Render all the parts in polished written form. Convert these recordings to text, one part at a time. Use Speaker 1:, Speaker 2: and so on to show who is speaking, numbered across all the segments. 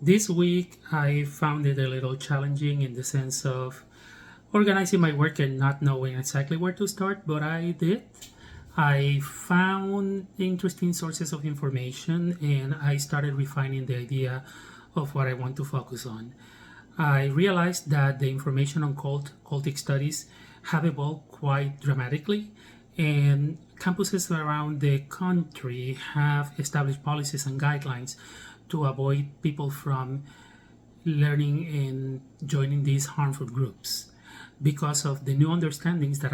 Speaker 1: This week, I found it a little challenging in the sense of organizing my work and not knowing exactly where to start, but I did. I found interesting sources of information and I started refining the idea of what I want to focus on. I realized that the information on cultic studies have evolved quite dramatically, and campuses around the country have established policies and guidelines to avoid people from learning and joining these harmful groups because of the new understandings that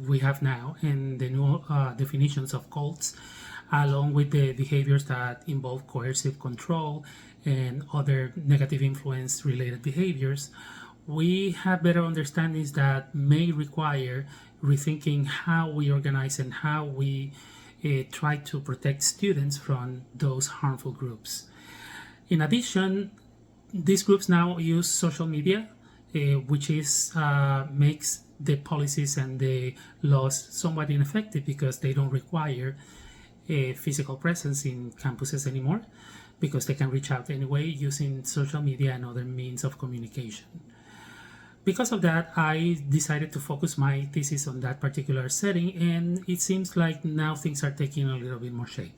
Speaker 1: we have now and the new definitions of cults, along with the behaviors that involve coercive control and other negative influence related behaviors. We have better understandings that may require rethinking how we organize and how we try to protect students from those harmful groups. In addition, these groups now use social media, which makes the policies and the laws somewhat ineffective because they don't require a physical presence in campuses anymore, because they can reach out anyway using social media and other means of communication. Because of that, I decided to focus my thesis on that particular setting, and it seems like now things are taking a little bit more shape.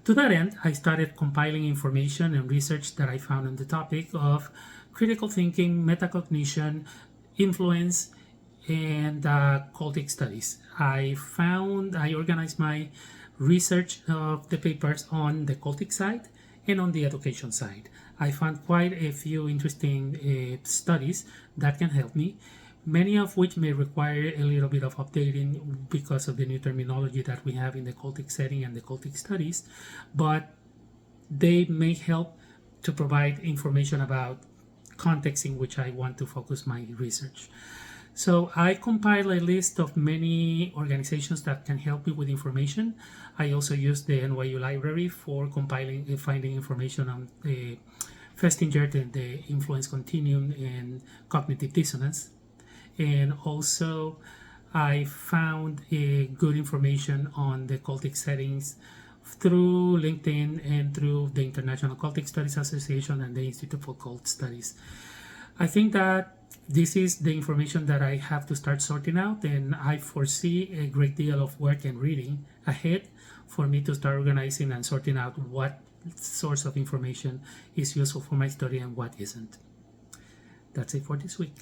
Speaker 1: To that end, I started compiling information and research that I found on the topic of critical thinking, metacognition, influence, and cultic studies. I organized my research of the papers on the cultic side and on the education side. I found quite a few interesting studies that can help me, many of which may require a little bit of updating because of the new terminology that we have in the cultic setting and the cultic studies, but they may help to provide information about context in which I want to focus my research. So I compiled a list of many organizations that can help me with information. I also used the NYU library for compiling and finding information on Festinger and the influence continuum and cognitive dissonance. And also I found good information on the cultic settings through LinkedIn and through the International Cultic Studies Association and the Institute for Cult Studies. I think that this is the information that I have to start sorting out, and I foresee a great deal of work and reading ahead for me to start organizing and sorting out what source of information is useful for my study and what isn't. That's it for this week.